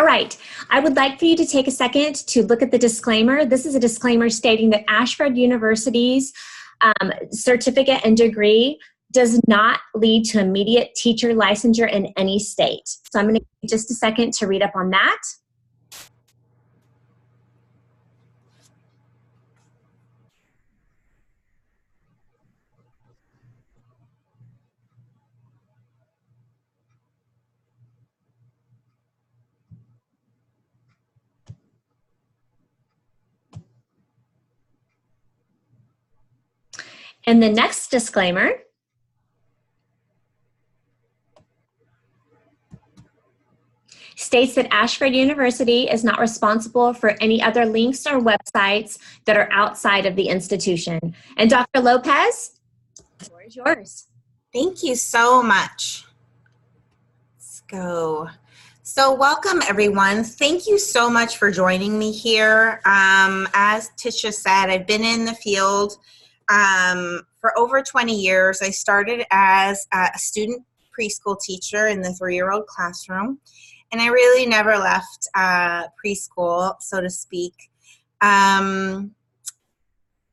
right. I would like for you to take a second to look at the disclaimer. This is a disclaimer stating that Ashford University's certificate and degree does not lead to immediate teacher licensure in any state. So I'm going to give you just a second to read up on that. And the next disclaimer states that Ashford University is not responsible for any other links or websites that are outside of the institution. And Dr. Lopez, the floor is yours. Thank you so much. Let's go. So welcome, everyone. Thank you so much for joining me here. As Tisha said, I've been in the field for over 20 years. I started as a student preschool teacher in the 3-year-old classroom, and I really never left preschool, so to speak.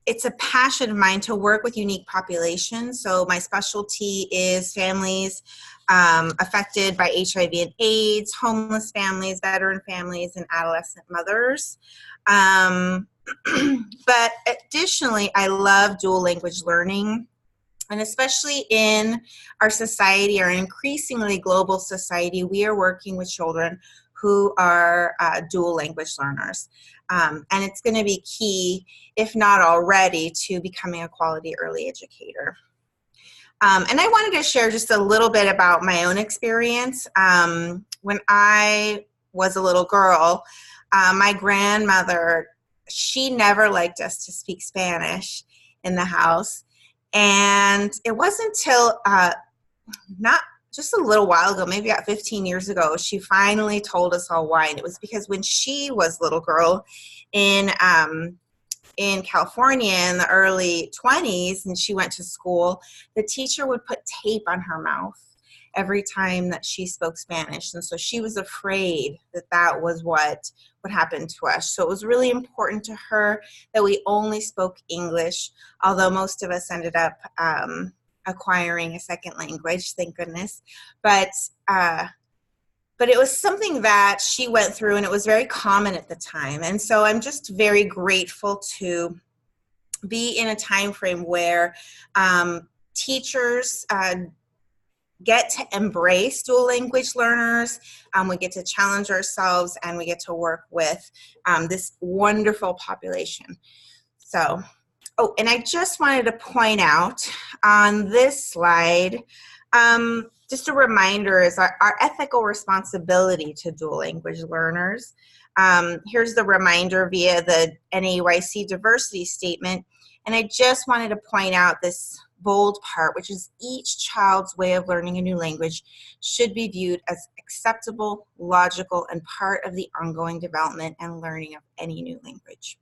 It's a passion of mine to work with unique populations. So my specialty is families affected by HIV and AIDS, homeless families, veteran families, and adolescent mothers. But additionally, I love dual language learning, and especially in our society, our increasingly global society, we are working with children who are dual language learners. And it's going to be key, if not already, to becoming a quality early educator. And I wanted to share just a little bit about my own experience. When I was a little girl, my grandmother, she never liked us to speak Spanish in the house. And it wasn't until not just a little while ago, maybe about 15 years ago, she finally told us all why. And it was because when she was a little girl in California in the early 20s, and she went to school, the teacher would put tape on her mouth every time that she spoke Spanish. And so she was afraid that that was what would happen to us. So it was really important to her that we only spoke English, although most of us ended up acquiring a second language, thank goodness. But it was something that she went through, and it was very common at the time. And so I'm just very grateful to be in a time frame where teachers get to embrace dual language learners. We get to challenge ourselves, and we get to work with this wonderful population. So, oh, and I just wanted to point out on this slide, just a reminder is our ethical responsibility to dual language learners. Here's the reminder via the NAUIC diversity statement. And I just wanted to point out this bold part, which is each child's way of learning a new language should be viewed as acceptable, logical, and part of the ongoing development and learning of any new language.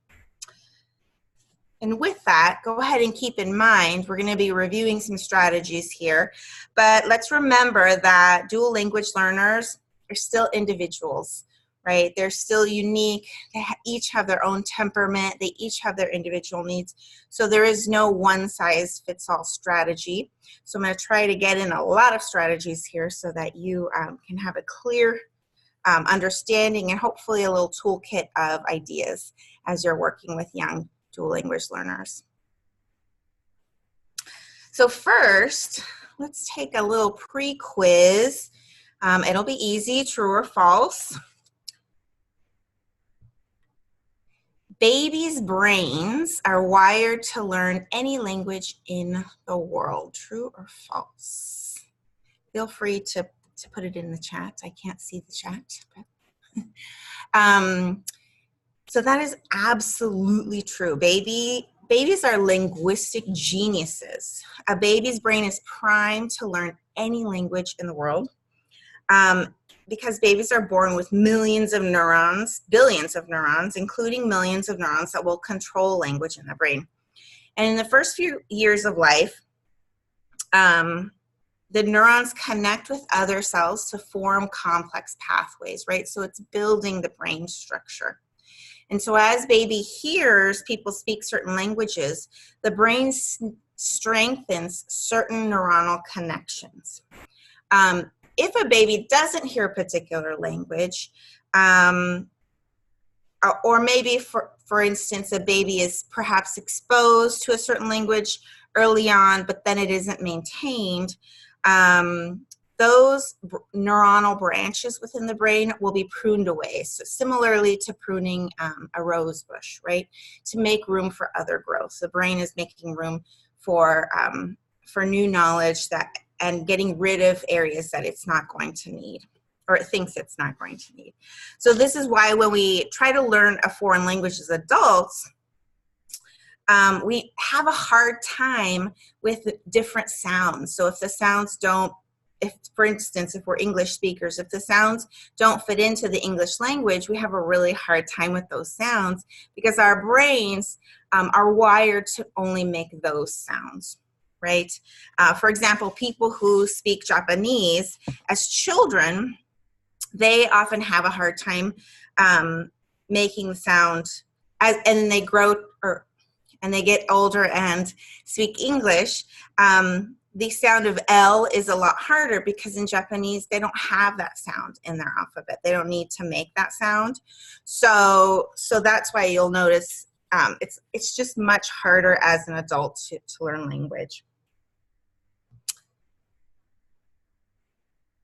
And with that, go ahead and keep in mind, we're going to be reviewing some strategies here, but let's remember that dual language learners are still individuals, right? They're still unique. They each have their own temperament. They each have their individual needs. So there is no one-size-fits-all strategy. So I'm going to try to get in a lot of strategies here so that you can have a clear understanding and hopefully a little toolkit of ideas as you're working with young dual language learners. So first, let's take a little pre-quiz. It'll be easy, true or false. Babies' brains are wired to learn any language in the world, true or false? Feel free to put it in the chat. I can't see the chat. But, so that is absolutely true. Babies are linguistic geniuses. A baby's brain is primed to learn any language in the world because babies are born with millions of neurons, billions of neurons, including millions of neurons that will control language in the brain. And in the first few years of life, the the neurons connect with other cells to form complex pathways, right? So it's building the brain structure. And so as baby hears people speak certain languages, the brain strengthens certain neuronal connections. If a baby doesn't hear a particular language, or maybe, for instance, a baby is perhaps exposed to a certain language early on, but then it isn't maintained, those neuronal branches within the brain will be pruned away. So similarly to pruning a rose bush, right? To make room for other growth. The brain is making room for new knowledge and getting rid of areas that it's not going to need, or it thinks it's not going to need. So this is why when we try to learn a foreign language as adults, we have a hard time with different sounds. So if the sounds don't, for instance, if we're English speakers, if the sounds don't fit into the English language, we have a really hard time with those sounds because our brains are wired to only make those sounds, right? For example, people who speak Japanese as children, they often have a hard time making the sound, and then they grow and they get older and speak English. The sound of L is a lot harder because in Japanese, they don't have that sound in their alphabet. They don't need to make that sound. So that's why you'll notice it's just much harder as an adult to learn language.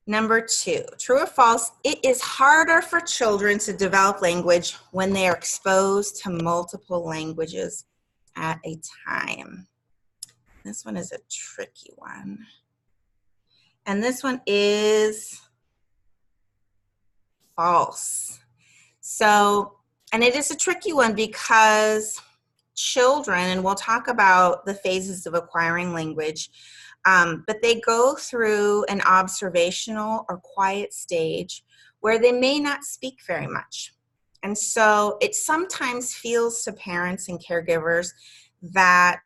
Number 2, true or false, it is harder for children to develop language when they are exposed to multiple languages at a time. This one is a tricky one. And this one is false. So, and it is a tricky one because children, and we'll talk about the phases of acquiring language, but they go through an observational or quiet stage where they may not speak very much. And so it sometimes feels to parents and caregivers that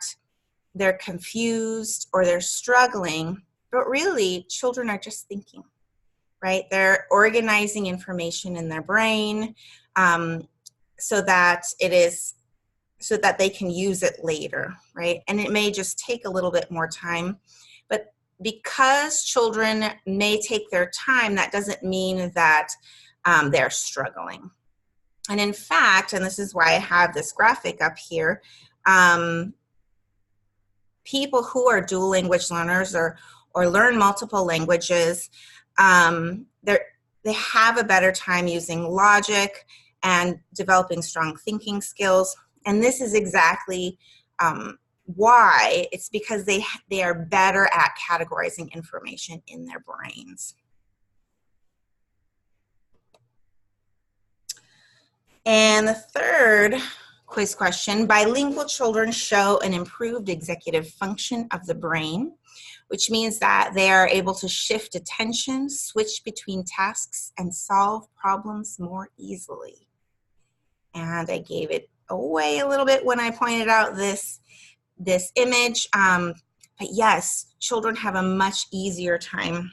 they're confused or they're struggling, but really children are just thinking, right? They're organizing information in their brain so that they can use it later, right? And it may just take a little bit more time, but because children may take their time, that doesn't mean that they're struggling. And in fact, and this is why I have this graphic up here, people who are dual language learners or learn multiple languages, they have a better time using logic and developing strong thinking skills. And this is exactly why. It's because they are better at categorizing information in their brains. And the third quiz question, bilingual children show an improved executive function of the brain, which means that they are able to shift attention, switch between tasks, and solve problems more easily. And I gave it away a little bit when I pointed out this image, but yes, children have a much easier time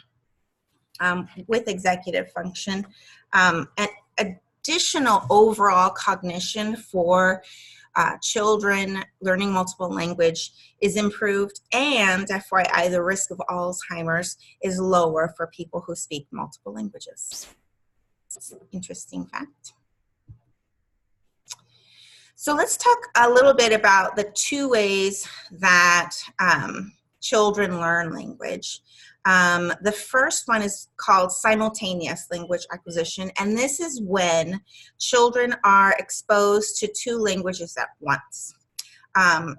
with executive function. And additional overall cognition for children learning multiple language is improved, and FYI, the risk of Alzheimer's is lower for people who speak multiple languages. It's an interesting fact. So let's talk a little bit about the 2 ways that children learn language. The first one is called simultaneous language acquisition, and this is when children are exposed to 2 languages at once. And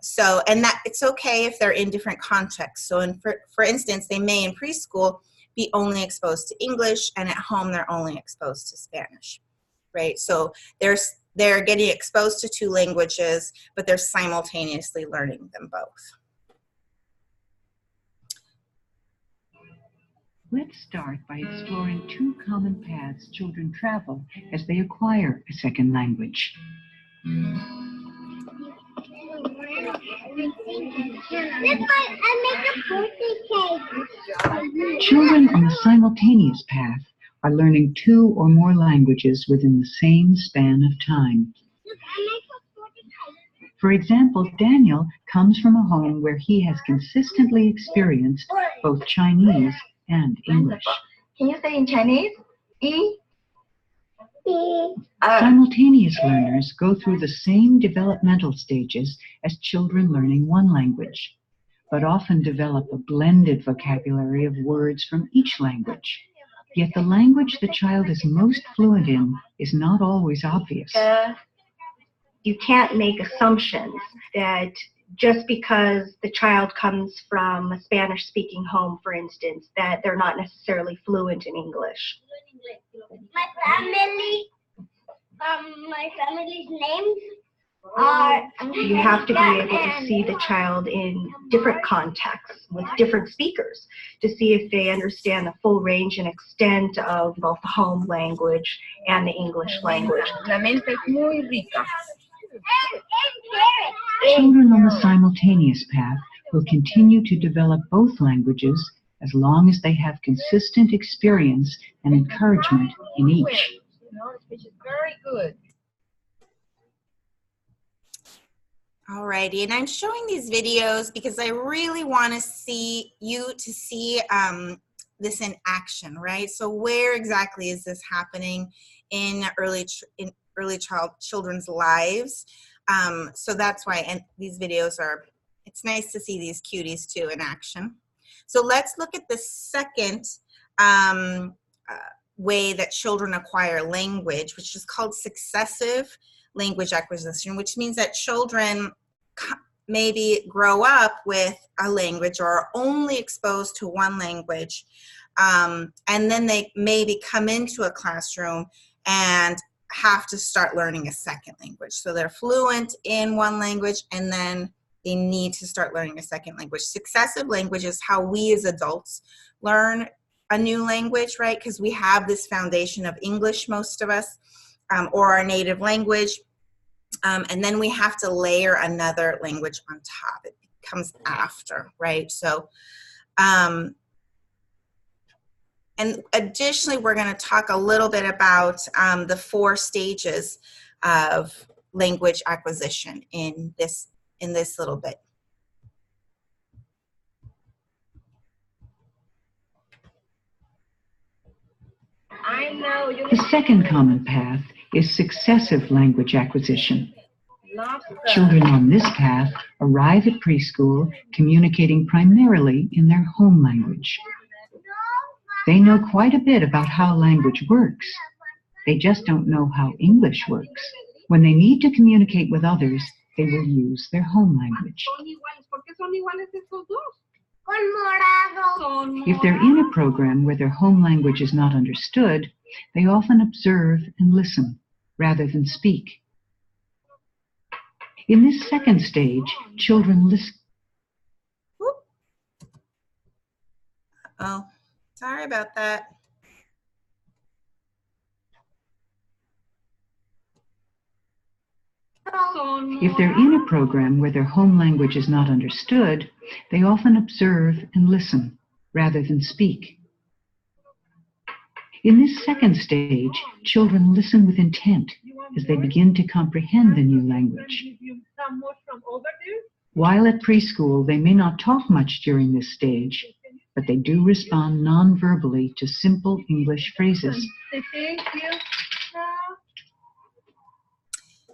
that it's okay if they're in different contexts. So for instance, they may in preschool be only exposed to English, and at home they're only exposed to Spanish, right? So they're getting exposed to 2 languages, but they're simultaneously learning them both. Let's start by exploring 2 common paths children travel as they acquire a second language. That's why I make a birthday cake. Children on the simultaneous path are learning 2 or more languages within the same span of time. For example, Daniel comes from a home where he has consistently experienced both Chinese and English. Can you say in Chinese? E? Simultaneous learners go through the same developmental stages as children learning one language, but often develop a blended vocabulary of words from each language. Yet the language the child is most fluent in is not always obvious. You can't make assumptions that just because the child comes from a Spanish-speaking home, for instance, that they're not necessarily fluent in English. My family's names are... You have to be able to see the child in different contexts with different speakers to see if they understand the full range and extent of both the home language and the English language. La mente es muy rica. Children on the simultaneous path will continue to develop both languages as long as they have consistent experience and encouragement in each. Which is very good. Alrighty, and I'm showing these videos because I really want to see this in action, right? So where exactly is this happening in children's lives? So that's why, and these videos are, it's nice to see these cuties too in action. So let's look at the second way that children acquire language, which is called successive language acquisition, which means that children maybe grow up with a language or are only exposed to one language, and then they maybe come into a classroom and have to start learning a second language. So they're fluent in one language and then they need to start learning a second language. Successive language is how we as adults learn a new language, right? Because we have this foundation of English, most of us, or our native language. And then we have to layer another language on top. It comes after, right? So, and additionally, we're going to talk a little bit about the 4 stages of language acquisition in this little bit. The second common path is successive language acquisition. Children on this path arrive at preschool communicating primarily in their home language. They know quite a bit about how language works. They just don't know how English works. When they need to communicate with others, they will use their home language. If they're in a program where their home language is not understood, they often observe and listen rather than speak. In this second stage, children listen. Oh, sorry about that. If they're in a program where their home language is not understood, they often observe and listen rather than speak. In this second stage, children listen with intent as they begin to comprehend the new language. While at preschool, they may not talk much during this stage, but they do respond non-verbally to simple English phrases.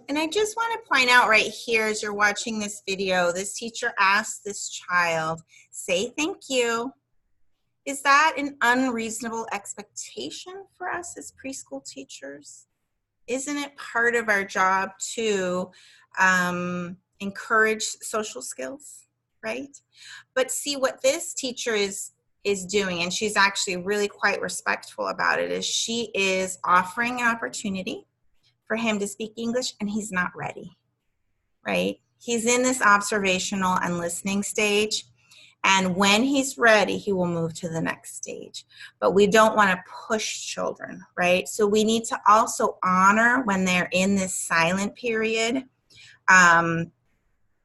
And I just want to point out right here as you're watching this video, this teacher asked this child, say thank you. Is that an unreasonable expectation for us as preschool teachers? Isn't it part of our job to encourage social skills, right? But see, what this teacher is doing, and she's actually really quite respectful about it, is she is offering an opportunity for him to speak English, and he's not ready, right? He's in this observational and listening stage, and when he's ready, he will move to the next stage. But we don't want to push children, right? So we need to also honor when they're in this silent period,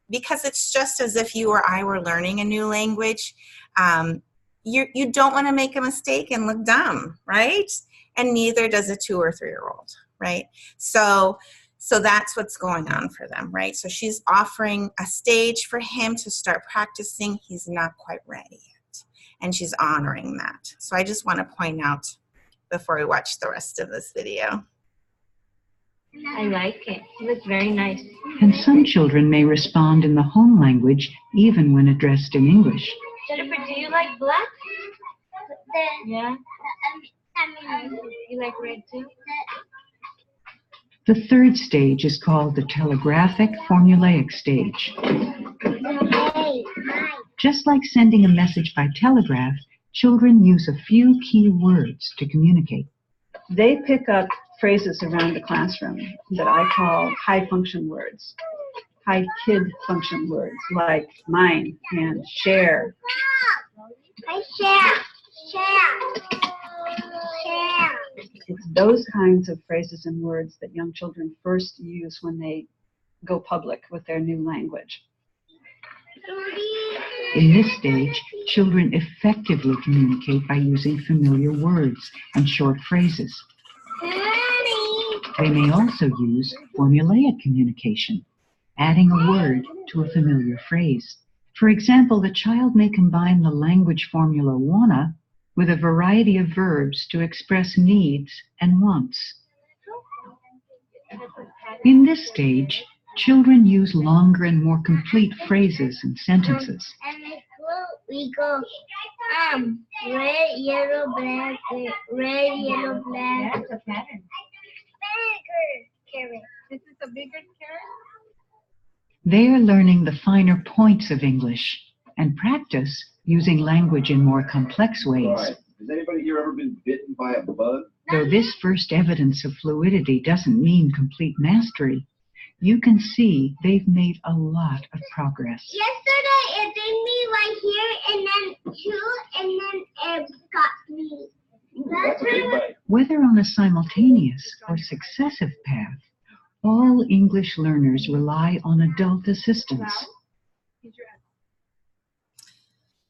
because it's just as if you or I were learning a new language. you don't want to make a mistake and look dumb, right? And neither does a 2 or 3-year-old, right? So that's what's going on for them, right? So she's offering a stage for him to start practicing. He's not quite ready yet, and she's honoring that. So I just want to point out before we watch the rest of this video. I like it. It looks very nice. And some children may respond in the home language even when addressed in English. Jennifer, do you like black? Yeah. You like red too? The third stage is called the telegraphic formulaic stage. Just like sending a message by telegraph, children use a few key words to communicate. They pick up phrases around the classroom that I call high function words, high kid function words like mine and share. I share. It's those kinds of phrases and words that young children first use when they go public with their new language. In this stage, children effectively communicate by using familiar words and short phrases. They may also use formulaic communication, adding a word to a familiar phrase. For example, the child may combine the language formula wanna with a variety of verbs to express needs and wants. In this stage, children use longer and more complete phrases and sentences. And we go, red, yellow, black, red, yellow, black. That's a pattern. Carrot. This is a bigger carrot? They are learning the finer points of English and practice using language in more complex ways. All right. Has anybody here ever been bitten by a bug? Though this first evidence of fluidity doesn't mean complete mastery, you can see they've made a lot of progress. Yesterday it did me right here, and then 2, and then it got me. That's a big bite. Whether on a simultaneous or successive path, all English learners rely on adult assistance.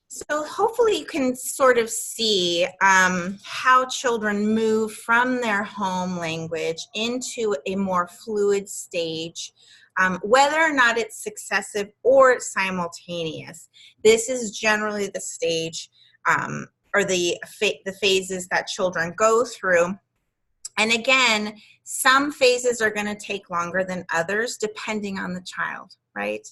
So hopefully you can sort of see how children move from their home language into a more fluid stage, whether or not it's successive or simultaneous. This is generally the stage or the phases that children go through. And again, some phases are going to take longer than others depending on the child, right?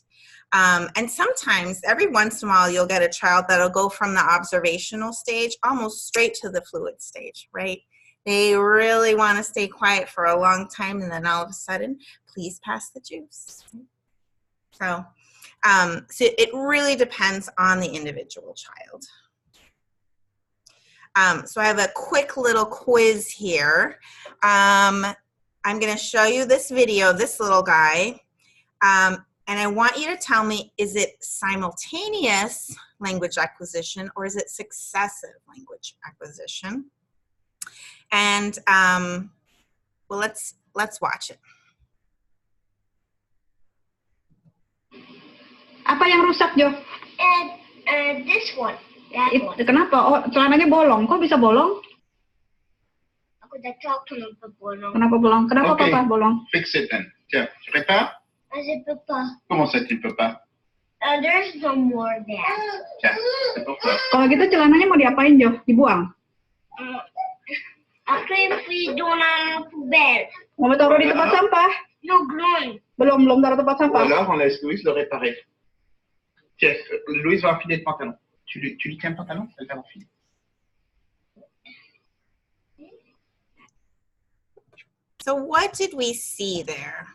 And sometimes, every once in a while, you'll get a child that'll go from the observational stage almost straight to the fluid stage, right? They really want to stay quiet for a long time, and then all of a sudden, please pass the juice. So it really depends on the individual child. So I have a quick little quiz here. I'm going to show you this video, this little guy. And I want you to tell me, is it simultaneous language acquisition or is it successive language acquisition? And well, let's watch it. Apa yang rusak, Jo? And this one. That one. Kenapa? Oh, celananya bolong. Kok bisa bolong? Aku dah cakap kenapa bolong. Kenapa bolong? Kenapa Okay. Papa bolong? Fix it then. Tiens, tu prépares? Je peux pas. Comment ça, tu ne peux pas? There's no more there. Tiens, c'est pour toi. Kalau gitu celananya mau diapain, Jo? Dibuang? Après, we do la poubelle. Mau taruh di tempat sampah? No glue. Belum taruh tempat Ou sampah. alors, on laisse Louise le réparer. Tiens, Louise va enfiler le pantalon. Tu lui tiens le pantalon? Elle va l'enfiler. So what did we see there?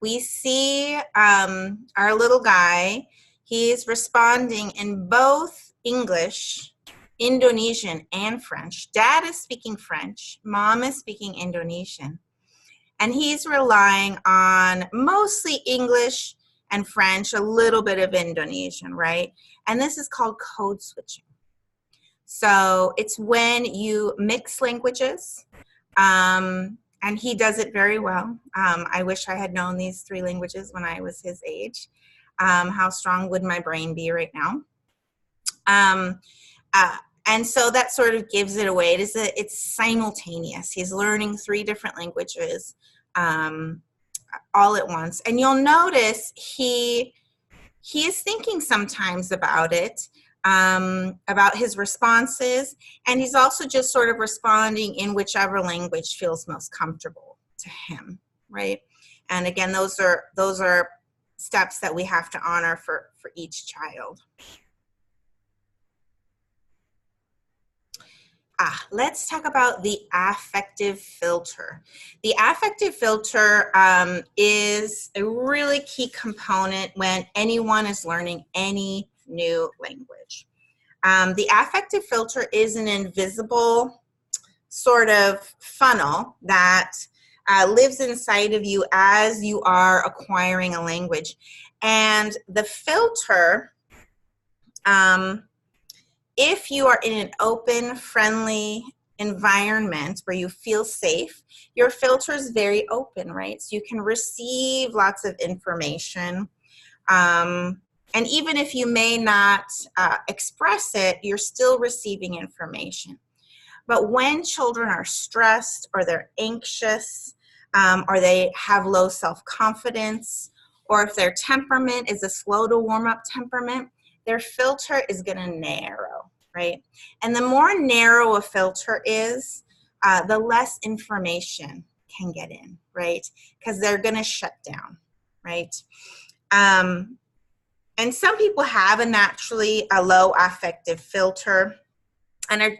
We see our little guy. He's responding in both English, Indonesian, and French. Dad is speaking French. Mom is speaking Indonesian. And he's relying on mostly English and French, a little bit of Indonesian, right? And this is called code switching. So it's when you mix languages. And he does it very well. I wish I had known these 3 languages when I was his age. How strong would my brain be right now? And so that sort of gives it away. It's simultaneous. He's learning 3 different languages all at once. And you'll notice he is thinking sometimes about it, about his responses, and he's also just sort of responding in whichever language feels most comfortable to him, right? And again, those are steps that we have to honor for each child. Let's talk about the affective filter. The affective filter is a really key component when anyone is learning any new language. The affective filter is an invisible sort of funnel that lives inside of you as you are acquiring a language. And the filter, if you are in an open, friendly environment where you feel safe, your filter is very open, right? So you can receive lots of information. And even if you may not express it, you're still receiving information. But when children are stressed or they're anxious or they have low self-confidence, or if their temperament is a slow to warm up temperament, their filter is going to narrow, right? And the more narrow a filter is, the less information can get in, right? Because they're going to shut down, right? And some people have a naturally low affective filter, and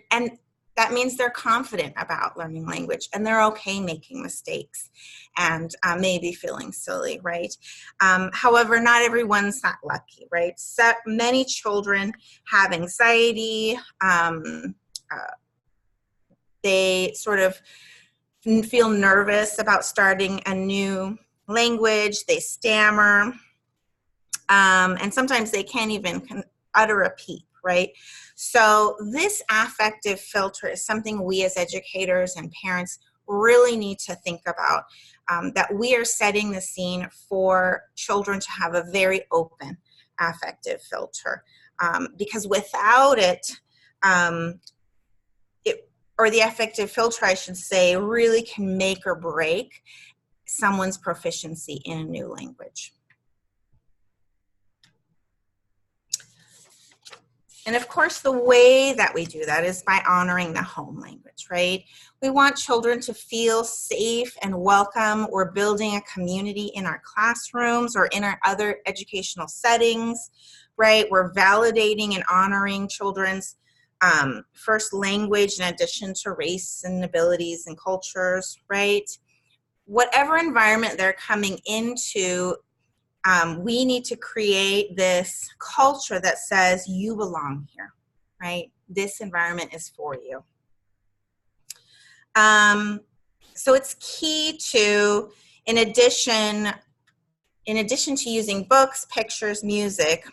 that means they're confident about learning language and they're okay making mistakes and maybe feeling silly, right? However, not everyone's that lucky, right? So many children have anxiety. They sort of feel nervous about starting a new language. They stammer. And sometimes they can't even utter a peep, right? So this affective filter is something we as educators and parents really need to think about, that we are setting the scene for children to have a very open affective filter. Because without it, or the affective filter, I should say, really can make or break someone's proficiency in a new language. And of course, the way that we do that is by honoring the home language, right? We want children to feel safe and welcome. We're building a community in our classrooms or in our other educational settings, right? We're validating and honoring children's first language in addition to race and abilities and cultures, right? Whatever environment they're coming into, we need to create this culture that says you belong here, right? This environment is for you. So it's key to, in addition to using books, pictures, music,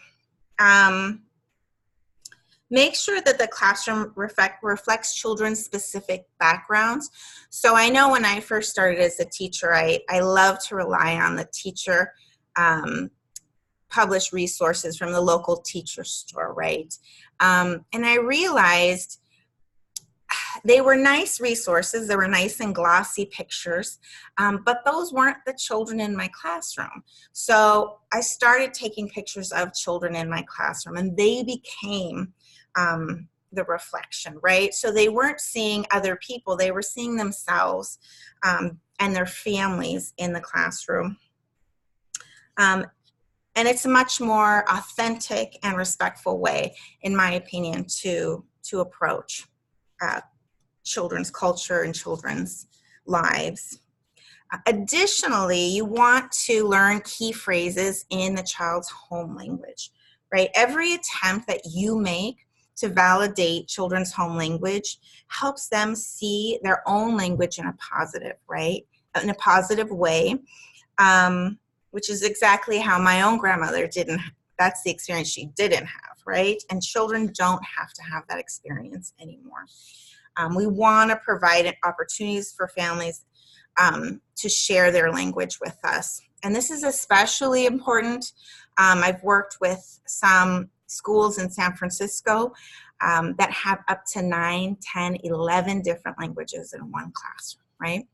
make sure that the classroom reflects children's specific backgrounds. So I know when I first started as a teacher, I love to rely on the teacher published resources from the local teacher store, right? And I realized they were nice resources, they were nice and glossy pictures, but those weren't the children in my classroom. So I started taking pictures of children in my classroom, and they became the reflection, right? So they weren't seeing other people, they were seeing themselves and their families in the classroom. And it's a much more authentic and respectful way, in my opinion, to approach children's culture and children's lives. Additionally, you want to learn key phrases in the child's home language, right? Every attempt that you make to validate children's home language helps them see their own language in a positive, right? In a positive way. Which is exactly how my own grandmother that's the experience she didn't have, right? And children don't have to have that experience anymore. We want to provide opportunities for families to share their language with us. And this is especially important. I've worked with some schools in San Francisco that have up to 9, 10, 11 different languages in one classroom, right?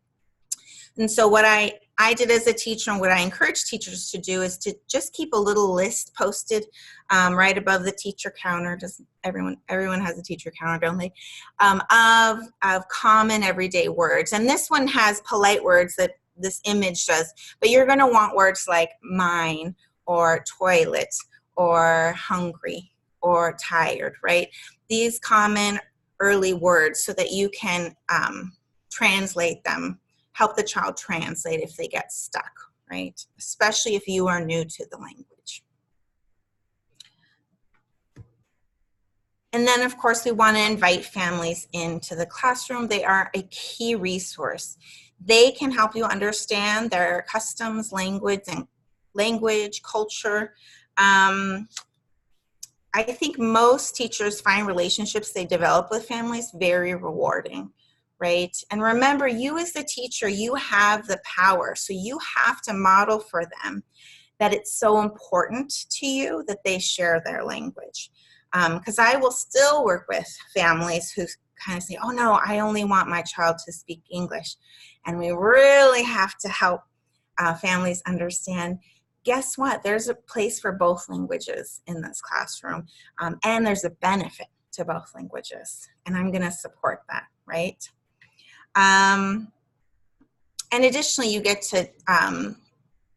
And so what I did as a teacher, and what I encourage teachers to do, is to just keep a little list posted right above the teacher counter. Does everyone has a teacher counter, don't they? Of common everyday words. And this one has polite words that this image does, but you're going to want words like mine, or toilet, or hungry, or tired, right? These common early words, so that you can translate them, help the child translate if they get stuck, right? Especially if you are new to the language. And then, of course, we want to invite families into the classroom. They are a key resource. They can help you understand their customs, language, culture. I think most teachers find relationships they develop with families very rewarding, right? And remember, you as the teacher, you have the power. So you have to model for them that it's so important to you that they share their language. Because I will still work with families who kind of say, oh no, I only want my child to speak English. And we really have to help families understand, guess what? There's a place for both languages in this classroom, and there's a benefit to both languages, and I'm going to support that, right? And additionally, you get to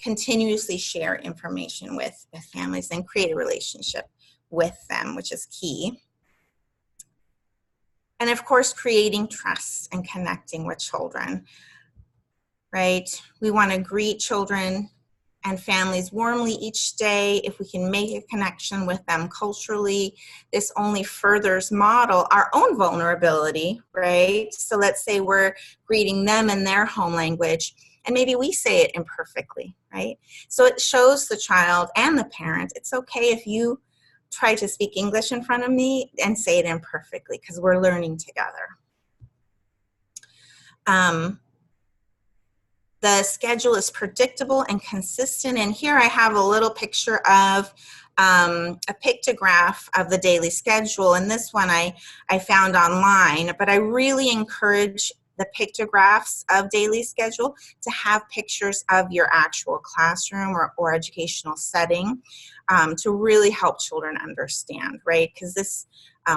continuously share information with families and create a relationship with them, which is key. And of course, creating trust and connecting with children, right? We want to greet children and families warmly each day. If we can make a connection with them culturally, this only furthers model our own vulnerability, right? So let's say we're greeting them in their home language, and maybe we say it imperfectly, right? So it shows the child and the parent, it's okay if you try to speak English in front of me and say it imperfectly, because we're learning together. The schedule is predictable and consistent, and here I have a little picture of a pictograph of the daily schedule, and this one I found online, but I really encourage the pictographs of daily schedule to have pictures of your actual classroom or educational setting to really help children understand, right? Because this,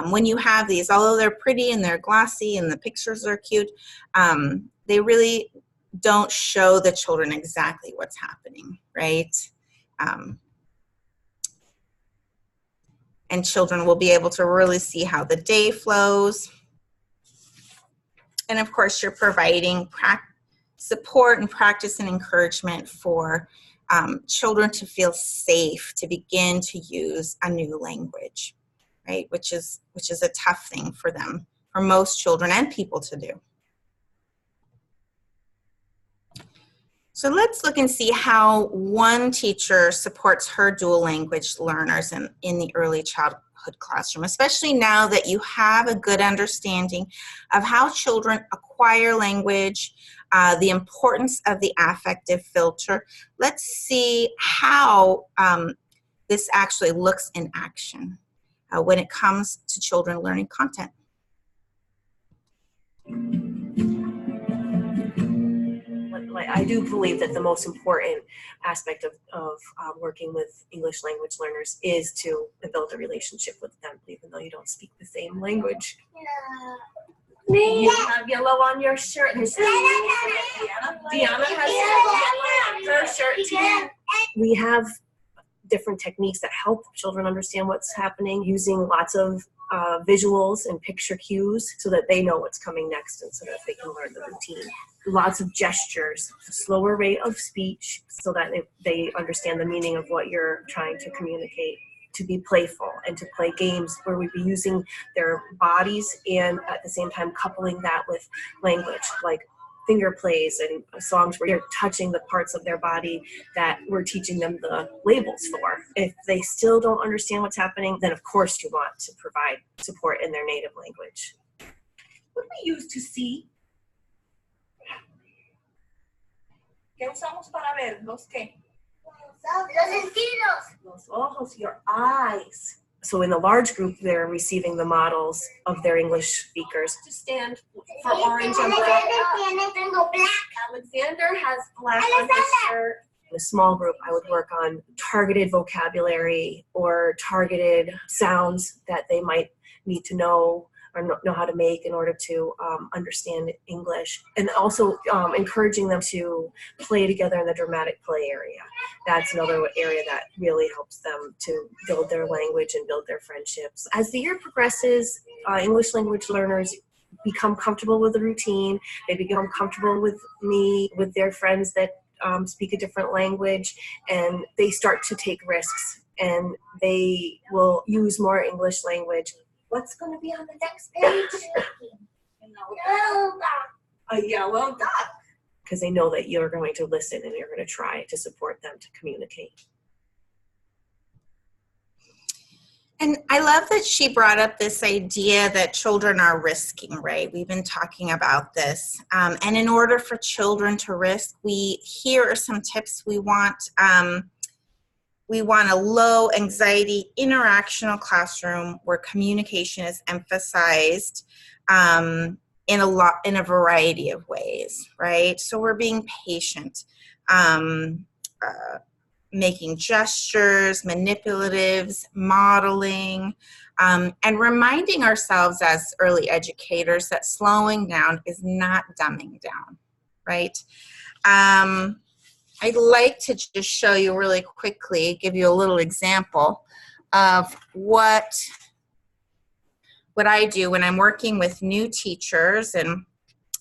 when you have these, although they're pretty and they're glossy and the pictures are cute, they really don't show the children exactly what's happening, right? And children will be able to really see how the day flows. And of course, you're providing support and practice and encouragement for children to feel safe to begin to use a new language, right? Which is a tough thing for them, for most children and people to do. So let's look and see how one teacher supports her dual language learners in the early childhood classroom, especially now that you have a good understanding of how children acquire language, the importance of the affective filter. Let's see how this actually looks in action when it comes to children learning content. I do believe that the most important aspect of working with English language learners is to build a relationship with them, even though you don't speak the same language. You have yellow on your shirt. Deanna has yellow on her shirt too. We have different techniques that help children understand what's happening, using lots of visuals and picture cues so that they know what's coming next and so that they can learn the routine. Lots of gestures, slower rate of speech so that they understand the meaning of what you're trying to communicate, to be playful and to play games where we'd be using their bodies and at the same time coupling that with language, like finger plays and songs where you're touching the parts of their body that we're teaching them the labels for. If they still don't understand what's happening, then of course you want to provide support in their native language. What do we use to see? ¿Qué usamos para ver? ¿Los qué? Los sentidos. Los ojos, your eyes. So in the large group, they're receiving the models of their English speakers. To stand for orange and black. Alexander has black on his shirt. In a small group, I would work on targeted vocabulary or targeted sounds that they might need to know or know how to make in order to understand English. And also encouraging them to play together in the dramatic play area. That's another area that really helps them to build their language and build their friendships. As the year progresses, English language learners become comfortable with the routine. They become comfortable with me, with their friends that speak a different language, and they start to take risks, and they will use more English language. What's going to be on the next page? A yellow duck. Because they know that you're going to listen and you're going to try to support them to communicate. And I love that she brought up this idea that children are risking, right? We've been talking about this. And in order for children to risk, here are some tips. We want a low anxiety interactional classroom where communication is emphasized in a variety of ways, right? So we're being patient, making gestures, manipulatives, modeling, and reminding ourselves as early educators that slowing down is not dumbing down, right? I'd like to just show you really quickly, give you a little example of what I do when I'm working with new teachers. And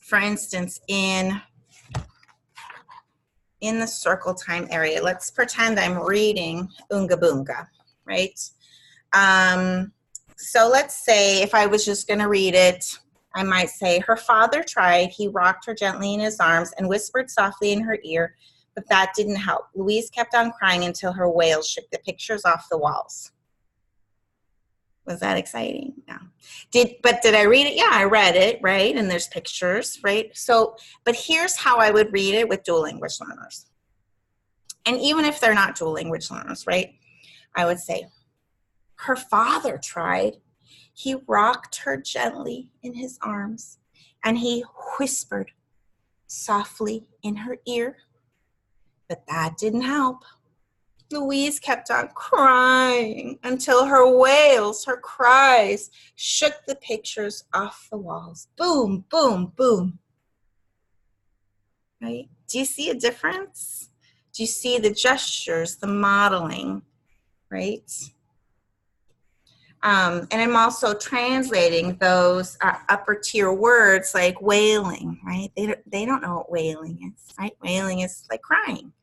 for instance, in the circle time area, let's pretend I'm reading Oonga Boonga, right? So let's say if I was just gonna read it, I might say, her father tried, he rocked her gently in his arms and whispered softly in her ear, but that didn't help. Louise kept on crying until her wails shook the pictures off the walls. Was that exciting? No. Did I read it? Yeah, I read it, right? And there's pictures, right? So, but here's how I would read it with dual language learners. And even if they're not dual language learners, right? I would say, her father tried. He rocked her gently in his arms and he whispered softly in her ear, but that didn't help. Louise kept on crying until her wails, her cries, shook the pictures off the walls. Boom, boom, boom. Right? Do you see a difference? Do you see the gestures, the modeling, right? And I'm also translating those upper tier words like wailing, right? They don't know what wailing is, right? Wailing is like crying.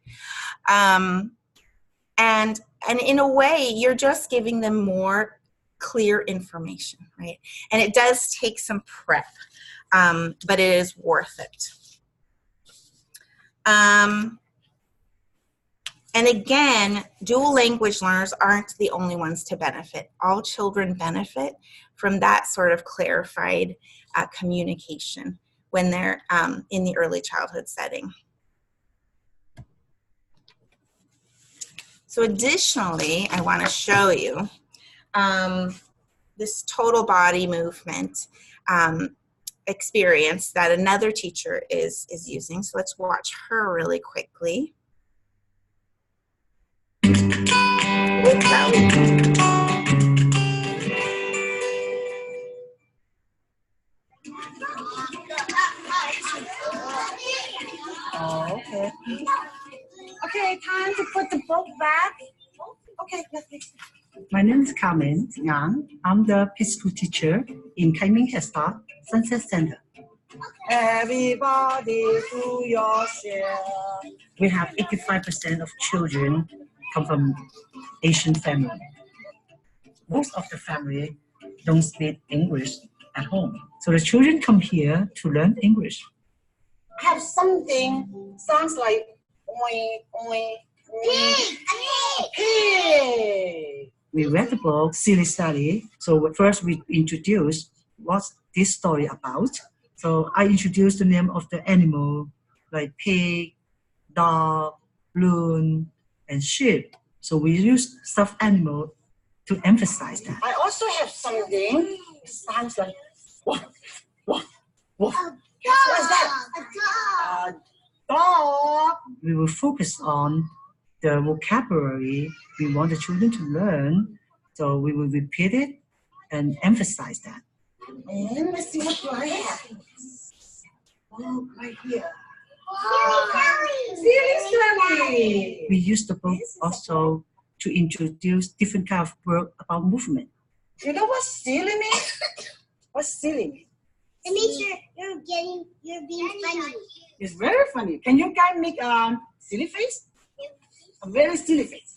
And in a way, you're just giving them more clear information, right? And it does take some prep, but it is worth it. And again, dual language learners aren't the only ones to benefit. All children benefit from that sort of clarified communication when they're in the early childhood setting. So additionally, I want to show you this total body movement experience that another teacher is using. So let's watch her really quickly. Oh, okay. Okay, time to put the book back. Okay, let's fix it. My name is Carmen Yang. I'm the preschool teacher in Kaiming Head Start Sunset Center. Everybody do your share. We have 85% of children come from Asian family. Most of the family don't speak English at home. So the children come here to learn English. I have something sounds like oink, oink, oink. Hey! We read the book, Silly Sally. So first we introduce what's this story about. So I introduced the name of the animal, like pig, dog, loon, and sheep. So we use stuffed animal to emphasize that. I also have something. It sounds like woof, woof, woof. What's that? A dog. We will focus on the vocabulary we want the children to learn. So we will repeat it and emphasize that. And let's see what do I have. Oh, right here. Silly. We use the book also to introduce different kind of work about movement. You know what silly means? What's silly mean? It means you're being funny. It's very funny. Can you guys make a silly face? A very silly face.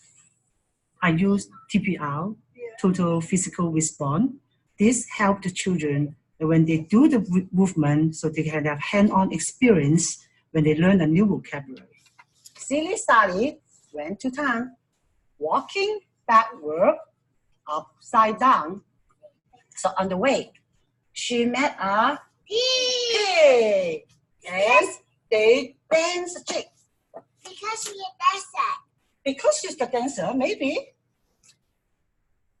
I use TPR, total physical response. This helps the children when they do the movement, so they can have hand-on experience when they learn a new vocabulary. Silly Sally went to town, walking backward, upside down. So on the way, she met a pig, and they danced a jig. Because she's a dancer. Because she's the dancer, maybe.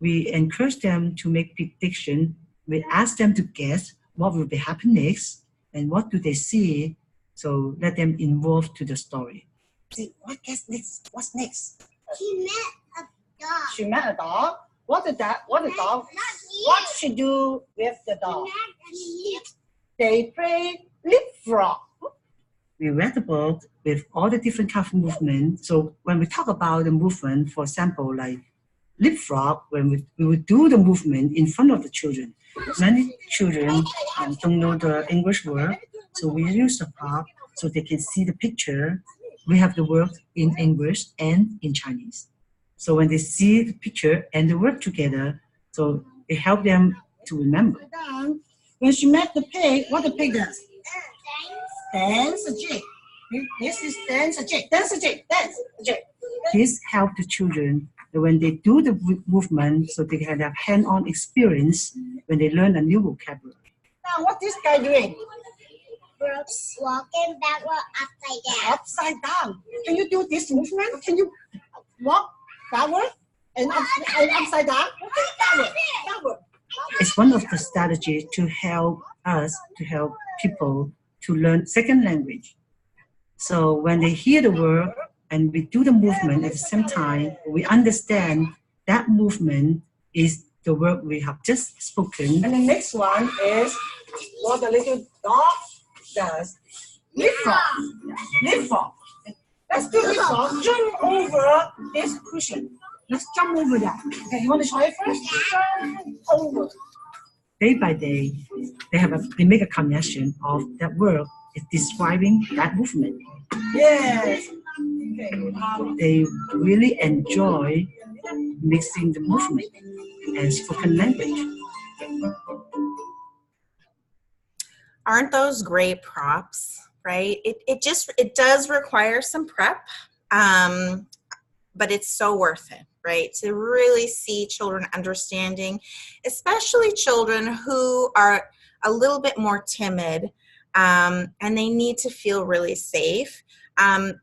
We encourage them to make prediction. We ask them to guess what will be happen next and what do they see. So let them involve to the story. See, what guess next? What's next? She met a dog. She met a dog. What the dog? What did she do with the dog? They play leapfrog. We read the book with all the different kind of movement. So when we talk about the movement, for example, like leapfrog, when we would do the movement in front of the children. Many children don't know the English word, so we use the prop so they can see the picture. We have the word in English and in Chinese. So when they see the picture and the word together, so it helps them to remember. When she met the pig, what the pig does? Dance a jig. This is dance a jig. Dance a jig. Dance a jig. This helps the children when they do the movement, so they can have hand-on experience when they learn a new vocabulary. Now, what this guy doing? Brooks walking backward upside down. Upside down. Can you do this movement? Can you walk backward and upside down? Backward. It's one of the strategies to help people to learn second language. So when they hear the word and we do the movement at the same time, we understand that movement is the word we have just spoken. And the next one is what the little dog does. Leapfrog. Leapfrog. Let's do leapfrog. Jump over this cushion. Let's jump over that. Okay, you want to try it first? Jump over. Day by day, they make a connection of that word is describing that movement. Yes. Okay. They really enjoy mixing the movement and spoken language. Aren't those great props, right? It does require some prep, but it's so worth it, right? To really see children understanding, especially children who are a little bit more timid, and they need to feel really safe.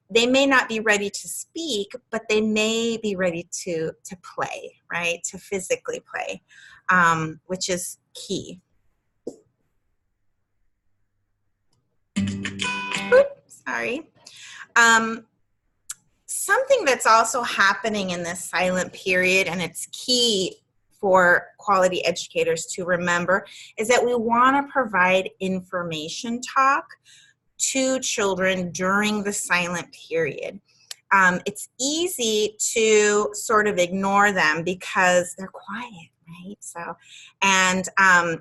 They may not be ready to speak, but they may be ready to play, right? To physically play, which is key. Oops, sorry. Something that's also happening in this silent period, and it's key for quality educators to remember, is that we want to provide information talk to children during the silent period. It's easy to sort of ignore them because they're quiet, right? So, and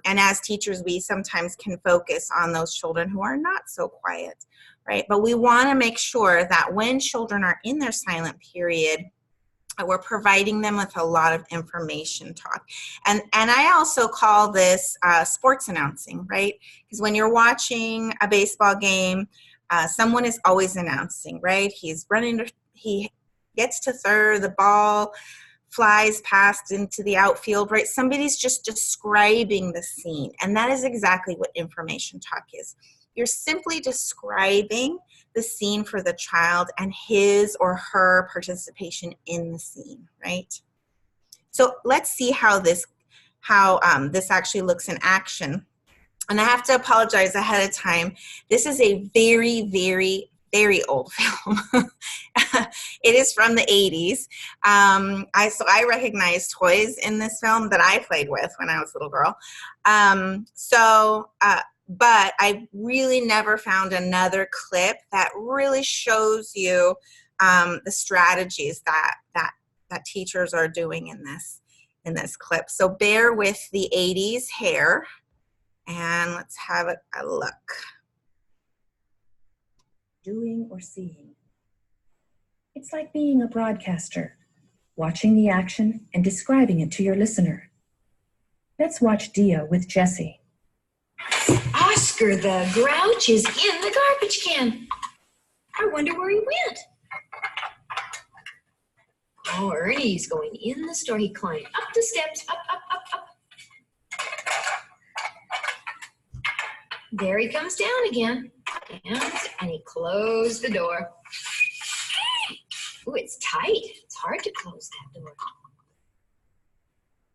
as teachers, we sometimes can focus on those children who are not so quiet, right? But we want to make sure that when children are in their silent period, we're providing them with a lot of information talk. And I also call this sports announcing, right? Because when you're watching a baseball game, someone is always announcing, right? He's running, he gets to third, the ball flies past into the outfield, right? Somebody's just describing the scene. And that is exactly what information talk is. You're simply describing the scene for the child and his or her participation in the scene, right? So let's see how this actually looks in action. And I have to apologize ahead of time. This is a very, very, very old film. It is from the 80s. So I recognize toys in this film that I played with when I was a little girl. But I really never found another clip that really shows you the strategies that teachers are doing in this clip. So bear with the 80s hair, and let's have a look. Doing or seeing. It's like being a broadcaster, watching the action and describing it to your listener. Let's watch Dia with Jessie. Oscar the Grouch is in the garbage can. I wonder where he went. Oh, Ernie's going in the store. He climbed up the steps, up. There he comes down again. And he closed the door. Ooh, it's tight. It's hard to close that door.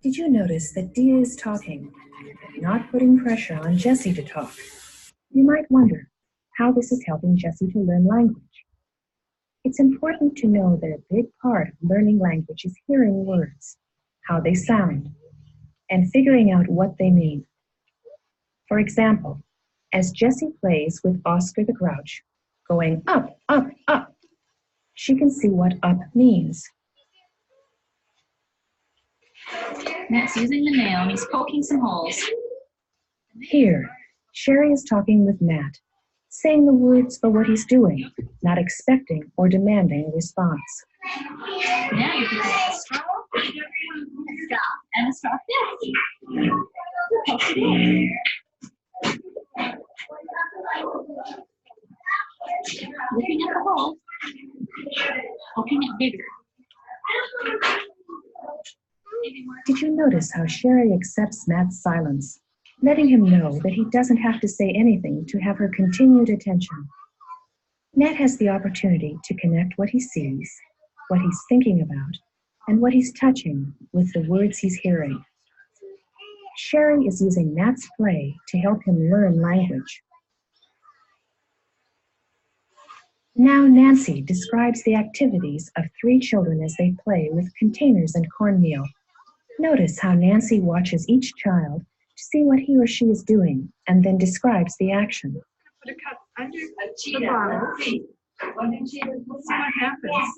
Did you notice that Dia is talking, not putting pressure on Jessie to talk? You might wonder how this is helping Jessie to learn language. It's important to know that a big part of learning language is hearing words, how they sound, and figuring out what they mean. For example, as Jessie plays with Oscar the Grouch, going up, up, up, she can see what up means. Matt's using the nail and he's poking some holes. Here, Sherry is talking with Matt, saying the words for what he's doing, not expecting or demanding a response. Now you're picking up a straw, and a straw fits. Poke it in. Looking at the hole, poking it bigger. Did you notice how Sherry accepts Matt's silence, letting him know that he doesn't have to say anything to have her continued attention? Matt has the opportunity to connect what he sees, what he's thinking about, and what he's touching with the words he's hearing. Sherry is using Matt's play to help him learn language. Now Nancy describes the activities of 3 children as they play with containers and cornmeal. Notice how Nancy watches each child to see what he or she is doing and then describes the action. Put a cup under the bottle. See what happens.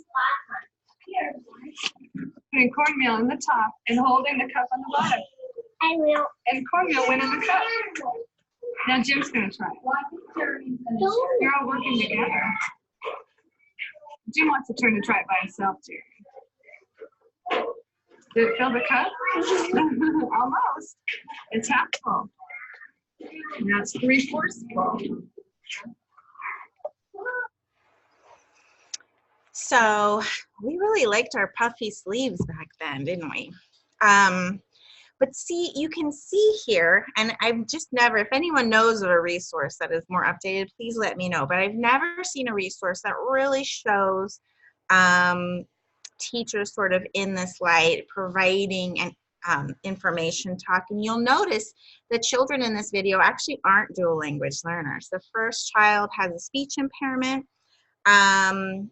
Putting cornmeal in the top and holding the cup on the bottom. I will. And cornmeal went in the cup. Now Jim's going to try it. You're all working together. Jim wants to turn and try it by himself, too. Did it fill the cup? Almost. It's half full. Now it's 3/4 full. So we really liked our puffy sleeves back then, didn't we? But see, you can see here, and I've just never, if anyone knows of a resource that is more updated, please let me know. But I've never seen a resource that really shows teachers sort of in this light, providing an information talk. And you'll notice the children in this video actually aren't dual language learners. The first child has a speech impairment, and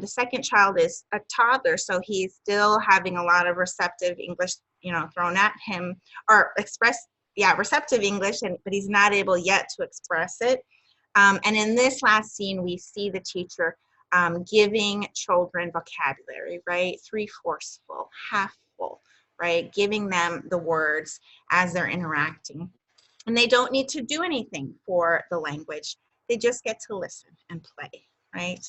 the second child is a toddler, so he's still having a lot of receptive English, thrown at him, or receptive English, but he's not able yet to express it. And in this last scene, we see the teacher giving children vocabulary, right? 3/4 full, half full, right? Giving them the words as they're interacting. And they don't need to do anything for the language. They just get to listen and play, right?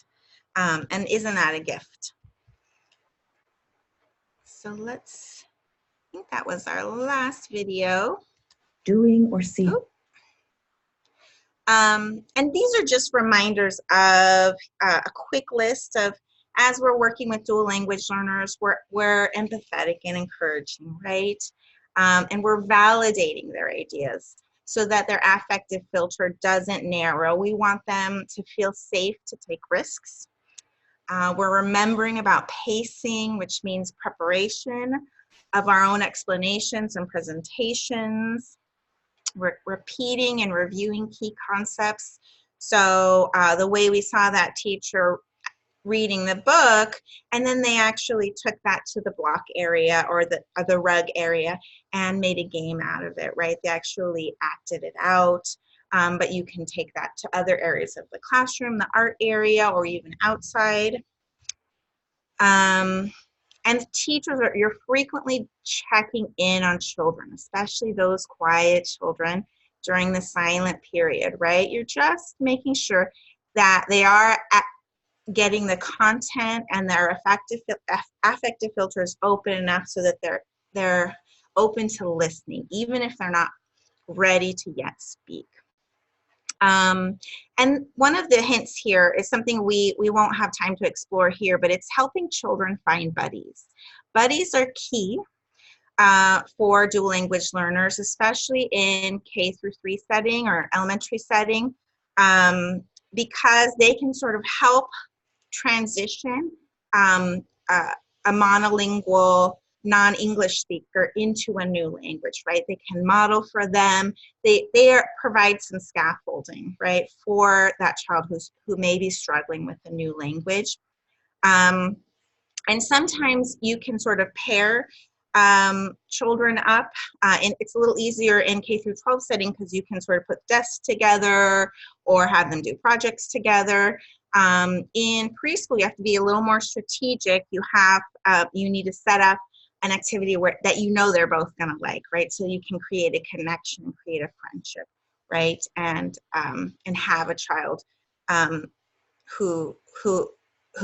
And isn't that a gift? So I think that was our last video. Doing or seeing. And these are just reminders of a quick list of, as we're working with dual language learners, we're empathetic and encouraging, right? And we're validating their ideas so that their affective filter doesn't narrow. We want them to feel safe to take risks. We're remembering about pacing, which means preparation. of our own explanations and presentations, repeating and reviewing key concepts. So the way we saw that teacher reading the book, and then they actually took that to the block area or the rug area and made a game out of it, right? They actually acted it out, but you can take that to other areas of the classroom, the art area, or even outside. And teachers, you're frequently checking in on children, especially those quiet children during the silent period, right? You're just making sure that they are getting the content and their affective filters open enough so that they're open to listening, even if they're not ready to yet speak. And one of the hints here is something we won't have time to explore here, but it's helping children find buddies. Buddies are key for dual language learners, especially in K-3 setting or elementary setting, because they can sort of help transition a monolingual non-English speaker into a new language, right? They can model for them. They provide some scaffolding, right, for that child who may be struggling with a new language. And sometimes you can sort of pair children up, and it's a little easier in K-12 setting because you can sort of put desks together or have them do projects together. In preschool, you have to be a little more strategic. You need to set up an activity that you know they're both gonna like, right? So you can create a connection, create a friendship, right? And have a child who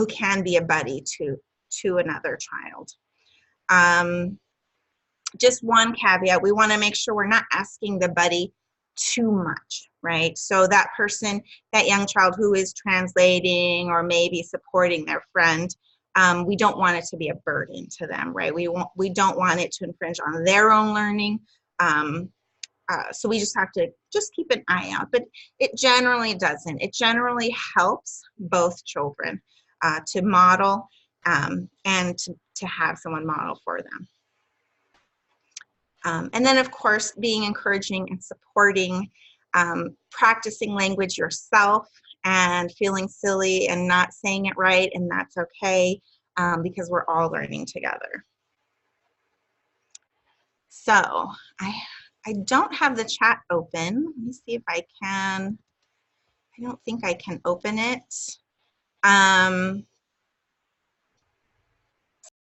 can be a buddy to another child. Just one caveat, we want to make sure we're not asking the buddy too much, right? So that person, that young child who is translating or maybe supporting their friend, we don't want it to be a burden to them, right? We don't want it to infringe on their own learning. So we just have to keep an eye out, but it generally doesn't. It generally helps both children to model and to have someone model for them. And then, of course, being encouraging and supporting, practicing language yourself and feeling silly and not saying it right, and that's okay, because we're all learning together. So I don't have the chat open. Let me see if I can. I don't think I can open it.